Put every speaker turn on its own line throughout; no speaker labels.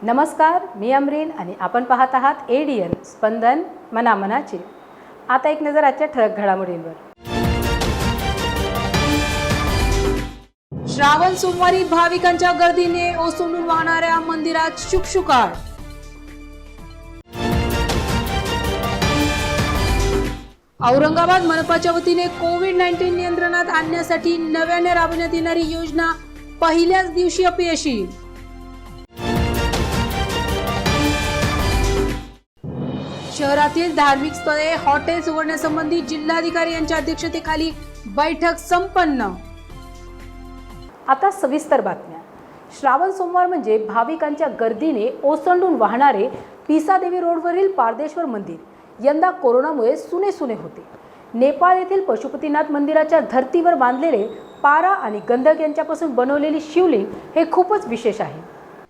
नमस्कार, मी अमरीन आणि आपण पाहत आहात एडीएन स्पंदन मनामनाचे। आता एक नजर आजच्या ठळक घडामोडींवर।
श्रावण सोमवारी भाविकांच्या गर्दीने ओसंडून वाहणाऱ्या मंदिरात शुकशुकाट। औरंगाबाद मनपाच्या वतीने कोविड-19 नियंत्रणात आणण्यासाठी नव्याने राबवण्यात येणारी योजना पहिल्याच दिवशी अपयशी। शहरातील धार्मिक स्थळे, हॉटेल्स उघडण्यासंबंधी जिल्हाधिकारी यांच्या अध्यक्षतेखाली बैठक संपन्न।
आता सविस्तर बातम्या। श्रावण सोमवार म्हणजे भाविकांच्या गर्दीने ओसंडून वाहणारे पिसादेवी रोडवरील पारदेश्वर मंदिर यंदा कोरोनामुळे सुने होते। नेपाळ येथील पशुपतीनाथ मंदिराच्या धर्तीवर बांधलेले पारा आणि गंधक यांच्यापासून बनवलेली शिवलिंग हे खूपच विशेष आहे।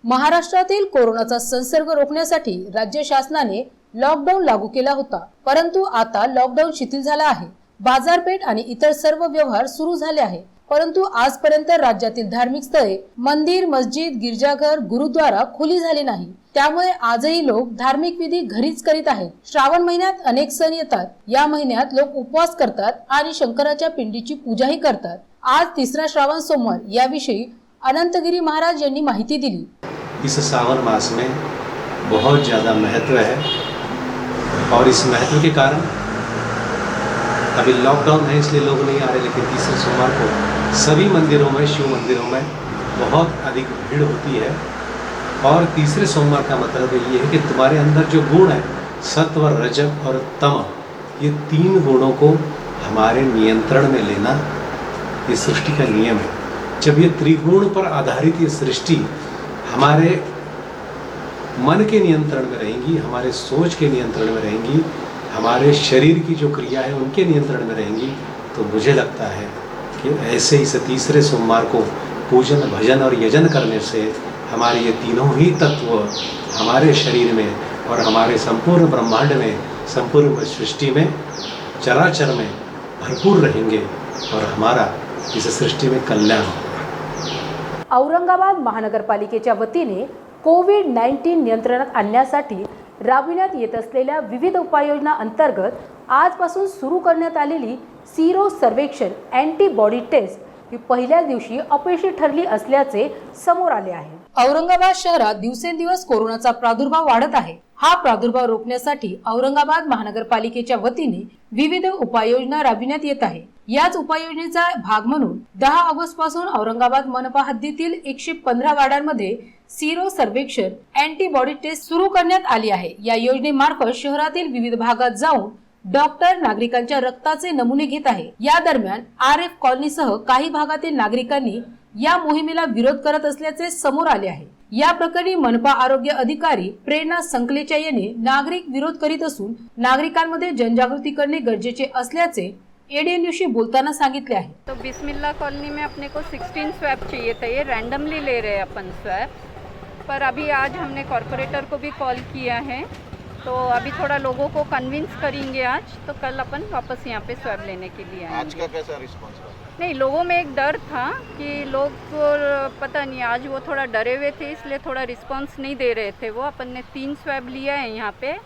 महाराष्ट्रातील कोरोनाचा संसर्ग रोखण्यासाठी राज्य शासनाने लॉकडाऊन लागू केला होता, परंतु आता लॉकडाऊन शिथिल झाला आहे। बाजारपेठ आणि इतर सर्व व्यवहार सुरू झाले आहे, परंतु आजपर्यंत राज्यातील धार्मिक स्थळे, मंदिर, मस्जिद, गिरजाघर, गुरुद्वारा खुली झाली नाही। त्यामुळे आजही लोक धार्मिक विधी घरीच करीत आहेत। श्रावण महिन्यात अनेक सण येतात। या महिन्यात लोक उपवास करतात आणि शंकराच्या पिंडीची पूजाही करतात। आज तिसरा श्रावण सोमवार याविषयी अनंतगिरी महाराज यांनी माहिती दिली।
इस सावन मास में बहुत ज़्यादा महत्व है और इस महत्व के कारण अभी लॉकडाउन है इसलिए लोग नहीं आ रहे, लेकिन तीसरे सोमवार को सभी मंदिरों में, शिव मंदिरों में बहुत अधिक भीड़ होती है। और तीसरे सोमवार का मतलब ये है कि तुम्हारे अंदर जो गुण है, सत्व, रजब और तम, ये तीन गुणों को हमारे नियंत्रण में लेना ये सृष्टि का नियम है। जब ये त्रिगुण पर आधारित ये सृष्टि हमारे मन के नियंत्रण में रहेंगी, हमारे सोच के नियंत्रण में रहेंगी, हमारे शरीर की जो क्रिया है उनके नियंत्रण में रहेंगी, तो मुझे लगता है कि ऐसे इस तीसरे सोमवार को पूजन, भजन और यजन करने से हमारे ये तीनों ही तत्व हमारे शरीर में और हमारे संपूर्ण ब्रह्मांड में, संपूर्ण सृष्टि में, चराचर में भरपूर रहेंगे और हमारा इस सृष्टि में कल्याण होगा।
औरंगाबाद महानगरपालिकेच्या वतीने कोविड-19 नियंत्रणात आणण्यासाठी राबविण्यात येत असलेल्या विविध उपाययोजना अंतर्गत आजपासून सुरू करण्यात आलेली सिरो सर्वेक्षण अँटीबॉडी टेस्ट ही पहिल्याच दिवशी अपयशी ठरली असल्याचे समोर आले आहे।
औरंगाबाद शहरात दिवसेंदिवस कोरोनाचा प्रादुर्भाव वाढत आहे। हा प्रादुर्भाव रोखण्यासाठी औरंगाबाद महानगरपालिकेच्या वतीने विविध उपाययोजना राबविण्यात येत आहे। याच उपाययोजनेचा भाग म्हणून 10 ऑगस्ट पासून औरंगाबाद मनपा हद्दीतील 115 वार्डांमध्ये सिरो सर्वेक्षण अँटीबॉडी टेस्ट सुरू करण्यात आली आहे। या योजनेमार्फत शहरातील विविध भागात जाऊन डॉक्टर नागरिकांच्या रक्ताचे नमुने घेत आहे। या दरम्यान RF कॉलनीसह काही भागातील नागरिकांनी या मोहिमेला विरोध करत असल्याचे समोर आले आहे। या प्रकरणी मनपा आरोग्य अधिकारी प्रेरणा संकलेचा यांनी नागरिक विरोध करीत असून नागरिकांमध्ये जनजागृती करणे गरजेचे असल्याचे एडीएन न्यूज़ से बोलताना सांगितले आहे।
तो बिस्मिल्ला कॉलोनी में अपने को 16 स्वैब चाहिए था। ये रैंडमली ले रहे हैं अपन स्वैब, पर अभी आज हमने कॉर्पोरेटर को भी कॉल किया है, तो अभी थोड़ा लोगों को कन्विंस करेंगे आज, तो कल अपन वापस यहाँ पे स्वैब लेने के लिए आएंगे।
आज का कैसा रिस्पॉन्स रहा?
नहीं, लोगों में एक डर था कि लोग पता नहीं, आज वो थोड़ा डरे हुए थे इसलिए थोड़ा रिस्पॉन्स नहीं दे रहे थे। वो अपन ने 3 स्वैब लिया है यहाँ पे,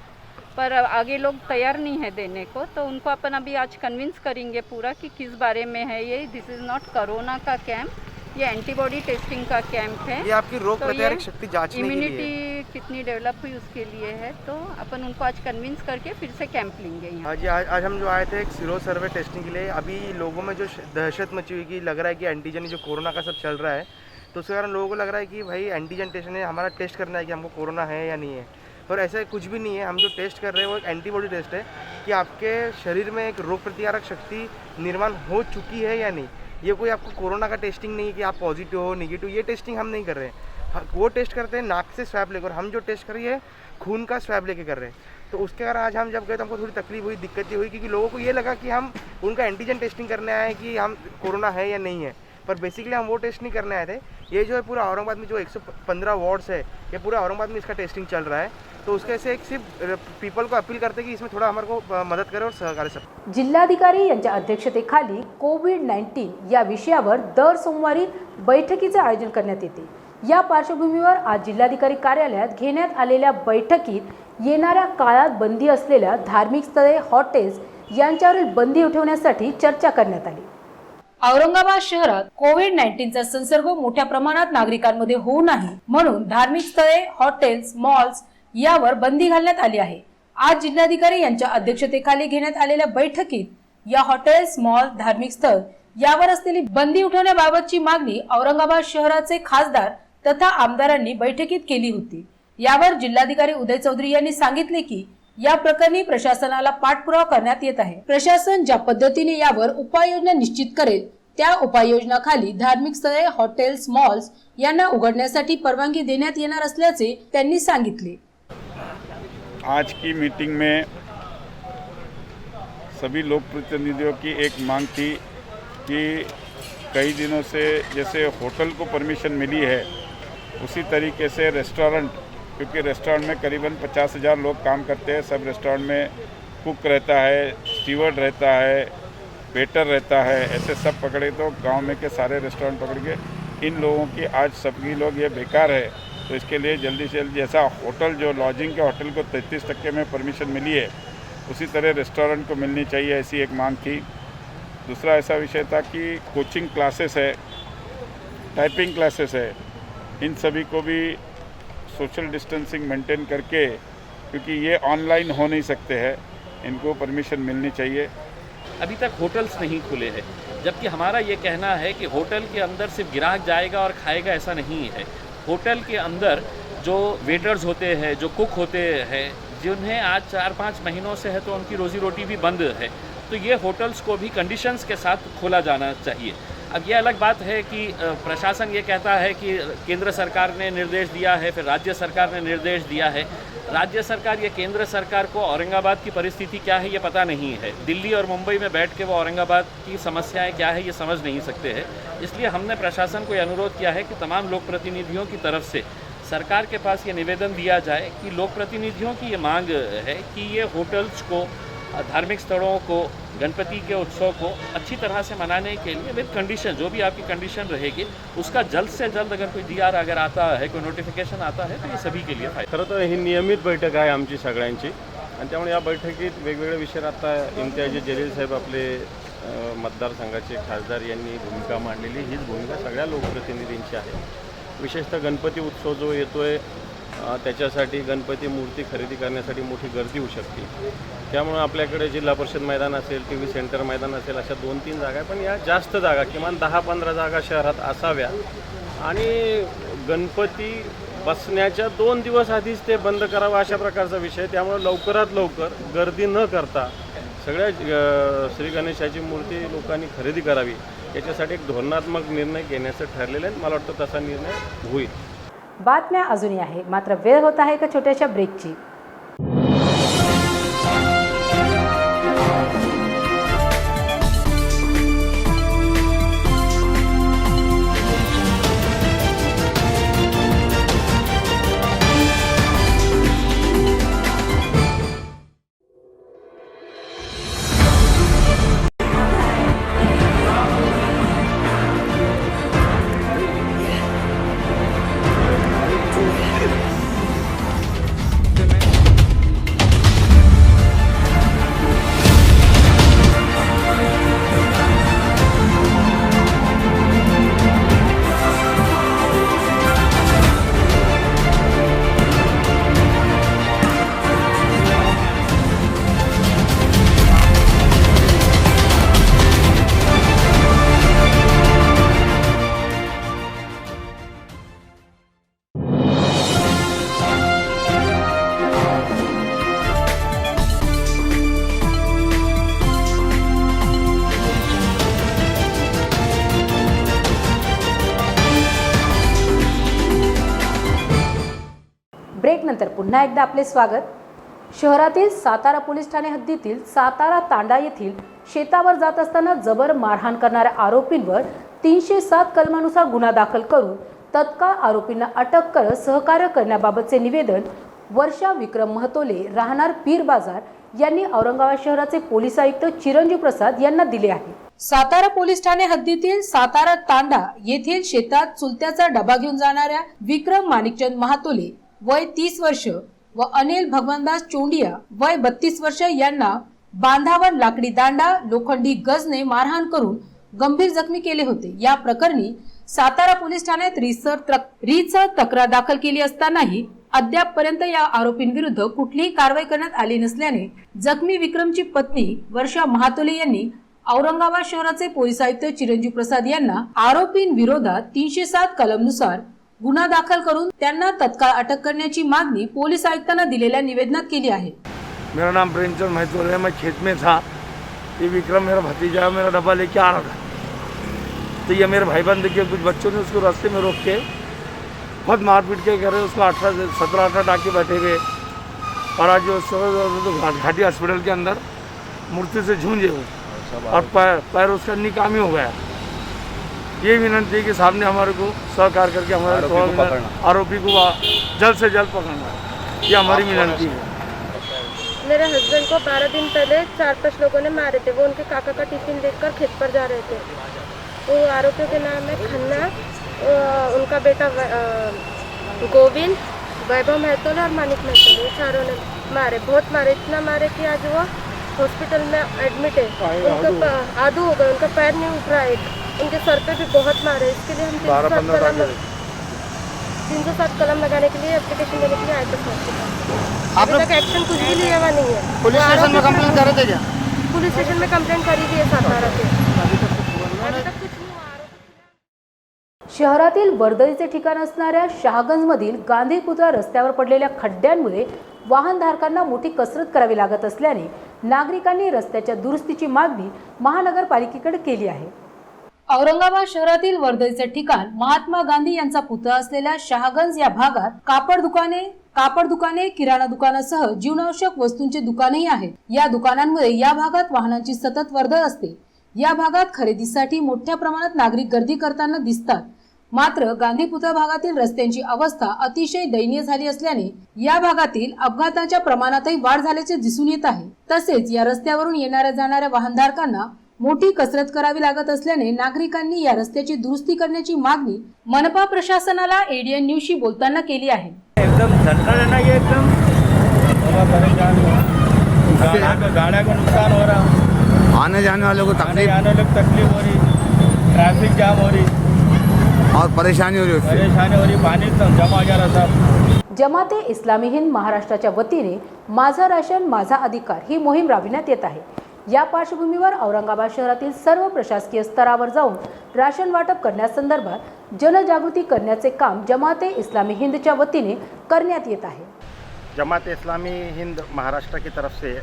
पर आगे लोग तैयार नहीं है देने को, तो उनको अपन अभी आज कन्विंस करेंगे पूरा कि किस बारे में है ये। दिस इज़ नॉट कोरोना का कैंप, ये एंटीबॉडी टेस्टिंग का कैंप है।
ये आपकी रोग प्रतिकारक शक्ति जांचने के लिए,
इम्यूनिटी कितनी डेवलप हुई उसके लिए है, तो अपन उनको आज कन्विंस करके फिर से कैंप लेंगे यहाँ।
आज हम जो आए थे एक सीरो सर्वे टेस्टिंग के लिए। अभी लोगों में जो दहशत मची हुई कि लग रहा है कि एंटीजन जो कोरोना का सब चल रहा है, तो उसके कारण लोगों को लग रहा है कि भाई एंटीजन टेस्ट है, हमारा टेस्ट करना है कि हमको कोरोना है या नहीं है। और ऐसा कुछ भी नहीं है। हम जो टेस्ट कर रहे हैं वो एक एंटीबॉडी टेस्ट है कि आपके शरीर में एक रोग प्रतिकारक शक्ति निर्माण हो चुकी है या नहीं। ये कोई आपको कोरोना का टेस्टिंग नहीं है कि आप पॉजिटिव हो नेगेटिव, ये टेस्टिंग हम नहीं कर रहे हैं। वो टेस्ट करते हैं नाक से स्वैब लेकर, हम जो टेस्ट कर रही है खून का स्वैब लेके कर रहे हैं। तो उसके कारण आज हम जब गए तो हमको थोड़ी तकलीफ हुई, दिक्कतें हुई, क्योंकि लोगों को ये लगा कि हम उनका एंटीजन टेस्टिंग करने आए हैं कि हम कोरोना है या नहीं है, पर बेसिकली हम वो टेस्ट नहीं करने आए थे। ये जो है पूरा औरंगाबाद में जो 115 वार्ड्स है, ये पूरा औरंगाबाद में इसका टेस्टिंग चल रहा है। तो उसके से एक सिर्फ पीपल को अपील करते कि इसमें थोड़ा हमारे को मदद करें और सहकार्य सब।
जिल्हाधिकारी यांच्या अध्यक्षतेखाली कोविड-19 या विषयावर दर सोमवारी बैठकीचे आयोजन करण्यात येते। या पार्श्वभूमीवर आज जिल्हाधिकारी कार्यालयात घेण्यात आलेल्या बैठकीत येणाऱ्या काळात बंदी असलेल्या धार्मिक स्थळे, हॉटेल्स यांच्यावरील बंदी उठवण्यासाठी चर्चा करण्यात आली।
औरंगाबाद शहरात कोविड-19चा संसर्ग मोठ्या प्रमाणात नागरिकांमध्ये होऊ नये म्हणून धार्मिक स्थळे, हॉटेल्स, मॉल्स यावर बंदी घालण्यात आली आहे। आज जिल्हाधिकारी यांच्या अध्यक्षतेखाली घेण्यात आलेल्या बैठकीत या हॉटेल्स, मॉल, धार्मिक स्थळ यावर असलेली बंदी उठवण्याबाबतची मागणी औरंगाबाद शहराचे खासदार तथा आमदारांनी बैठकीत केली होती। यावर जिल्हाधिकारी उदय चौधरी यांनी सांगितले की या प्रकरणी प्रशासनाला पाठपुरावा करण्यात येत आहे। प्रशासन ज्या पद्धतीने यावर उपाययोजना निश्चित करेल त्या उपाययोजनाखाली धार्मिक स्थळे, हॉटेल्स, मॉल्स यांना उघडण्यासाठी परवानगी देण्यात येणार असल्याचे त्यांनी सांगितले।
आज की मीटिंग में सभी लोक प्रतिनिधियों की एक मांग थी कि कई दिनों से जैसे होटल को परमिशन मिली है उसी तरीके से रेस्टोरेंट, क्योंकि रेस्टोरेंट में करीबन 50,000 लोग काम करते हैं। सब रेस्टोरेंट में कुक रहता है, स्टीवर्ड रहता है, वेटर रहता है, ऐसे सब पकड़े तो गांव में के सारे रेस्टोरेंट पकड़ के इन लोगों की आज सभी लोग ये बेकार है। तो इसके लिए जल्दी से जल्दी जैसा होटल जो लॉजिंग के होटल को 33% में परमिशन मिली है उसी तरह रेस्टोरेंट को मिलनी चाहिए, ऐसी एक मांग थी। दूसरा ऐसा विषय था कि कोचिंग क्लासेस है, टाइपिंग क्लासेस है, इन सभी को भी सोशल डिस्टेंसिंग मेंटेन करके, क्योंकि ये ऑनलाइन हो नहीं सकते हैं, इनको परमिशन मिलनी चाहिए।
अभी तक होटल्स नहीं खुले हैं, जबकि हमारा ये कहना है कि होटल के अंदर सिर्फ ग्राहक जाएगा और खाएगा, ऐसा नहीं है। होटल के अंदर जो वेटर्स होते हैं, जो कुक होते हैं, जिन्हें आज 4-5 महीनों से है तो उनकी रोजी रोटी भी बंद है, तो ये होटल्स को भी कंडीशंस के साथ खोला जाना चाहिए। अब ये अलग बात है कि प्रशासन ये कहता है कि केंद्र सरकार ने निर्देश दिया है, फिर राज्य सरकार ने निर्देश दिया है। राज्य सरकार या केंद्र सरकार को औरंगाबाद की परिस्थिति क्या है ये पता नहीं है। दिल्ली और मुंबई में बैठ के वो औरंगाबाद की समस्याएं क्या है ये समझ नहीं सकते हैं। इसलिए हमने प्रशासन को ये अनुरोध किया है कि तमाम लोक प्रतिनिधियों की तरफ से सरकार के पास ये निवेदन दिया जाए कि लोक प्रतिनिधियों की ये मांग है कि ये होटल्स को, धार्मिक स्थलों को, गणपति के उत्सव को अच्छी तरह से मनाने के लिए विद कंडीशन, जो भी आपकी कंडीशन रहेगी उसका जल्द से जल्द अगर कोई डीआर अगर आता है, कोई नोटिफिकेशन आता है तो ये सभी के लिए फायदा।
खरं तर ही नियमित बैठक आहे आमची सगळ्यांची आणि त्यामुळे या बैठकीत वेगवेगळे विषय आता इम्तियाजी जलील साहेब आपले मतदारसंघाचे खासदार यांनी भूमिका मांडलेली, हीच भूमिका सगळ्या लोकप्रतिनिधींची आहे। विशेषतः गणपती उत्सव जो येतोय त्याच्यासाठी गणपती मूर्ती खरेदी करण्यासाठी मोठी गर्दी होऊ शकते। त्यामुळे आपल्याकडे जिल्हा परिषद मैदान असेल, टी व्ही सेंटर मैदान असेल, अशा 2-3 जागा आहे, पण या जास्त जागा किमान 10-15 जागा शहरात असाव्या आणि गणपती बसण्याच्या 2 दिवस आधीच ते बंद करावं अशा प्रकारचा विषय। त्यामुळे लवकरात लवकर गर्दी न करता सगळ्या श्री गणेशाची मूर्ती लोकांनी खरेदी करावी याच्यासाठी एक धोरणात्मक निर्णय घेण्याचं ठरलेलं आहे। मला वाटतं तसा निर्णय होईल।
बातम्या अजूनही आहे, मात्र वेळ होत आहे एका छोट्याशा ब्रेकची। ब्रेकनंतर पुन्हा एकदा आपले स्वागत। शहरातील सातारा पोलीस ठाणे हद्दीतील सातारा तांडा येथील शेतावर जात असताना जबर मारहाण करणाऱ्या आरोपींवर 307 कलमानुसार गुन्हा दाखल करून तत्काळ आरोपींना अटक करत सहकार्य करण्याबाबतचे निवेदन वर्षा विक्रम महतोले राहणार पीर बाजार यांनी औरंगाबाद शहराचे पोलीस आयुक्त चिरंजीव प्रसाद यांना दिले आहे।
सातारा पोलीस ठाणे हद्दीतील सातारा तांडा येथील शेतात चुलत्याचा डबा घेऊन जाणाऱ्या विक्रम माणिकचंद महातोले वय 30 वर्ष व अनिल भगवानदास चोंडिया वय 32 वर्ष यांना बांधावर लाकडी दांडा लोखंडी गजने मारहाण करून गंभीर जखमी केले होते। या प्रकरणी सातारा पोलीस ठाण्यात रीतसर तक्रार दाखल केली असतानाही अद्यापपर्यंत या आरोपींविरुद्ध कुठलीही कारवाई करण्यात आली नसल्याने जखमी विक्रमची पत्नी वर्षा महातोले यांनी औरंगाबाद शहराचे पोलीस आयुक्त चिरंजीव प्रसाद यांना आरोपींविरोधात 307 कलमनुसार गुन्हा दाखल करून त्यांना तत्काळ अटक करण्याची मागणी पोलीस आयुक्तांना दिलेल्या निवेदनात केली आहे।
मेरा नाम प्रेमचंद महतोले है। मैं खेत में था, ये विक्रम मेरा भतीजा मेरा डब्बा लेके आ रहा था, तो ये मेरे भाईबंद के कुछ बच्चों ने उसको रास्ते में रोक के बहुत मारपीट के करे। उसको 17-18 टाके बैठे हुए और आज जो घाटी हॉस्पिटल के अंदर मूर्ति से झूंझे वो और पैर उसका निकामी हो गया। ये विनती है कि साहब ने हमारे को सहकार करके हमारे आरोपी को जल्द से जल्द पकड़ना, ये हमारी विनती है।
मेरे हस्बैंड को 12 दिन पहले 4-5 लोगों ने मारे थे। वो उनके काका का टिफिन देखकर खेत पर जा रहे थे। वो आरोपियों के नाम है खन्ना, उनका बेटा गोविंद, वैभव महतोले और मानिक महतोले, चारों ने मारे, बहुत मारे, इतना मारे कि आज वो हॉस्पिटल में एडमिट है। उनका आधू हो गए, उनका पैर नहीं उठ रहा है, उनके सर पे भी बहुत मारे। इसके लिए हम 307 कलम लगाने के लिए एप्लीकेशन देने के लिए आए थे। अभी तक एक्शन कुछ भी लिया हुआ नहीं है। पुलिस स्टेशन में कंप्लेंट करे थे क्या? पुलिस स्टेशन में कंप्लेंट करी थी सातारा से, अभी तक कुछ नहीं हुआ।
शहरातील वर्दळीचे ठिकाण असणाऱ्या शहागंजमधील गांधी पुतळा रस्त्यावर पडलेल्या खड्ड्यांमुळे वाहनधारकांना मोठी कसरत करावी लागत असल्याने नागरिकांनी रस्त्याच्या दुरुस्तीची मागणी महानगरपालिकेकडे केली आहे।
औरंगाबाद शहरातील वर्दळीचे ठिकाण महात्मा गांधी यांचा पुतळा असलेल्या शहागंज या भागात कापड दुकाने, किराणा दुकानासह जीवनावश्यक वस्तूंचे दुकानही आहेत। या दुकानांमुळे या भागात वाहनांची सतत वर्दळ असते। या भागात खरेदीसाठी मोठ्या प्रमाणात नागरिक गर्दी करताना दिसतात। मात्र गांधी पुतळा भागातील रस्त्यांची अवस्था अतिशय दयनीय झाली असल्याने या भागातील अपघातांच्या प्रमाणातही वाढ झाल्याचे दिसून येत आहे। तसेच या रस्त्यावरून येणाऱ्या जाणाऱ्या वाहनधारकांना मोठी कसरत करावी लागत असल्याने नागरिकांनी या रस्त्याची दुरुस्ती करण्याची मागणी मनपा प्रशासनाला एडीएन न्यूजशी बोलताना केली आहे।
एकदम जनरल है ना, ये एकदम गाड़ियों को नुकसान हो रहा, आने जाने वालों को तकलीफ हो रही, ट्रैफिक जाम हो रही और परेशानी हो रही, पानी जमा हो जा रहा था।
जमाते इस्लामी हिंद महाराष्ट्राच्या वतीने माझा राशन माझा अधिकार ही मोहीम राबविण्यात येत आहे। या पार्श्वभूमीवर औरंगाबाद शहरातील सर्व प्रशासकीय स्तरावर जाऊन राशन वाटप करण्यासंदर्भात जनजागृती करण्याचे काम जमाते इस्लामी हिंदच्या वतीने करण्यात येत आहे।
जमात इस्लामी हिंद महाराष्ट्र की तरफ से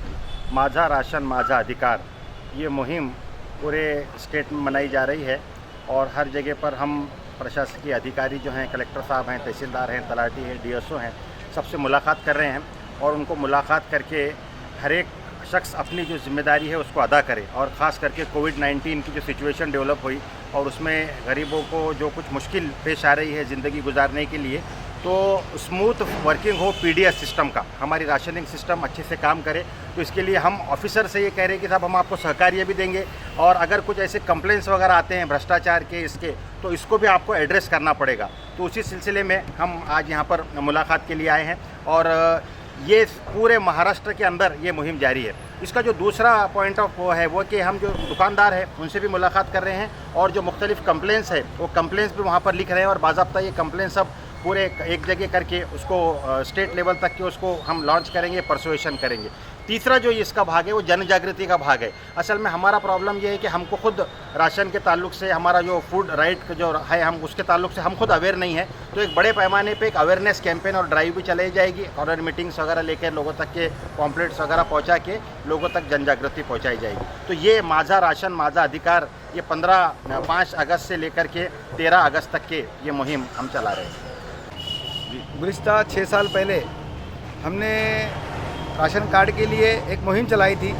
माझा राशन माझा अधिकार ये मुहिम पूरे स्टेट में मनाई जा रही है और हर जगह पर हम प्रशासकीय अधिकारी जो हैं, कलेक्टर साहब हैं, तहसीलदार हैं, तलाटी हैं, डीएसओ हैं, सबसे मुलाकात कर रहे हैं और उनको मुलाकात करके हर एक शख्स अपनी जो जिम्मेदारी है उसको अदा करे। और ख़ास करके कोविड-19 की जो सिचुएशन डेवलप हुई और उसमें गरीबों को जो कुछ मुश्किल पेश आ रही है ज़िंदगी गुजारने के लिए, तो स्मूथ वर्किंग हो पीडीएस सिस्टम का, हमारी राशनिंग सिस्टम अच्छे से काम करे। तो इसके लिए हम ऑफिसर से ये कह रहे हैं कि साहब हम आपको सहकार्य भी देंगे और अगर कुछ ऐसे कंप्लेंट्स वगैरह आते हैं भ्रष्टाचार के इसके, तो इसको भी आपको एड्रेस करना पड़ेगा। तो उसी सिलसिले में हम आज यहाँ पर मुलाकात के लिए आए हैं और ये पूरे महाराष्ट्र के अंदर ये मुहिम जारी है। इसका जो दूसरा पॉइंट ऑफ वो है वो कि हम जो दुकानदार हैं उनसे भी मुलाकात कर रहे हैं और जो मुख्तलिफ कंप्लेंट्स है वो कंप्लेंट्स भी वहाँ पर लिख रहे हैं और बाज़ाब्ता ये कंप्लेंट्स सब पूरे एक जगह करके उसको स्टेट लेवल तक के उसको हम लॉन्च करेंगे, परसुएशन करेंगे। तीसरा जो इसका भाग है वो जन जागृति का भाग है। असल में हमारा प्रॉब्लम ये है कि हमको खुद राशन के ताल्लुक से, हमारा जो फूड राइट जो है हम उसके ताल्लुक से हम खुद अवेयर नहीं है। तो एक बड़े पैमाने पे एक अवेयरनेस कैंपेन और ड्राइव भी चलाई जाएगी, कॉर्नर मीटिंग्स वगैरह लेकर लोगों तक के पॉम्पलेट्स वगैरह पहुँचा के लोगों तक जन जागृति पहुँचाई जाएगी। तो ये माझा राशन माझा अधिकार ये 5 अगस्त से लेकर के 13 अगस्त तक के ये मुहिम हम चला रहे हैं।
गुज़िश्ता 6 साल पहले हमने राशन कार्ड के लिए एक मुहिम चलाई थी।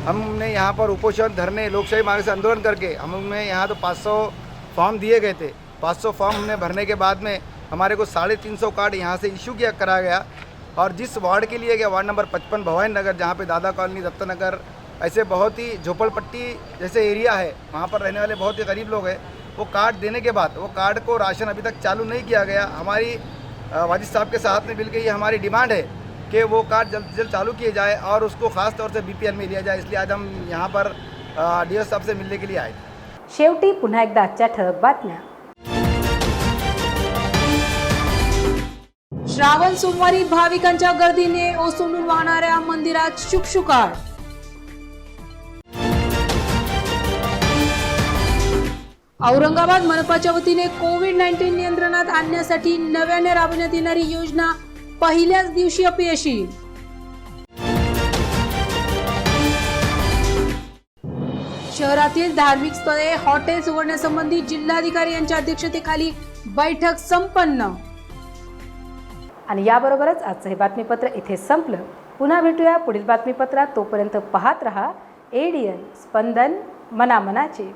हमने यहाँ पर उपोषण, धरने, लोकशाही मार्ग से आंदोलन करके हमें यहाँ तो 500 फॉर्म दिए गए थे। 500 फॉर्म हमने भरने के बाद में हमारे को 350 कार्ड यहाँ से इशू करा गया
और जिस वार्ड के लिए गया, वार्ड नंबर 55 भवानी नगर, जहाँ पे दादा कॉलोनी, दत्तनगर, ऐसे बहुत ही झोपड़पट्टी जैसे एरिया है, वहाँ पर रहने वाले बहुत ही गरीब लोग हैं, वो कार्ड देने के बाद वो कार्ड को राशन अभी तक चालू नहीं किया गया। हमारी वाजिद साहब के साथ में मिलकर ये हमारी डिमांड है कि वो कार्ड जल्द से जल्द चालू किए जाए और उसको ख़ास तौर से BPL में लिया जाए। इसलिए आज हम यहाँ पर DO साहब से मिलने के लिए आए।
शेवटी पुन्हा एकदा आजच्या ठळक बातम्या।
श्रावण सोमवारी भाविकांच्या गर्दीने ओसंडून वाहणाऱ्या मंदिरात शुकशुकाट। औरंगाबाद मनपाच्या वतीने कोविड-19 नियंत्रणात आणण्यासाठी नव्याने राबवण्यात येणारी योजना पहिल्याच दिवशी अपयशी। शहरातील धार्मिक स्थळे, हॉटेल्स उघडण्यासंबंधी जिल्हाधिकारी यांच्या अध्यक्षतेखाली बैठक संपन्न।
आणि याबरोबरच आजचं हे बातमीपत्र इथे संपलं। पुन्हा भेटूया पुढील बातमीपत्रात। तोपर्यंत पाहत रहा ADN स्पंदन मनामनाचे।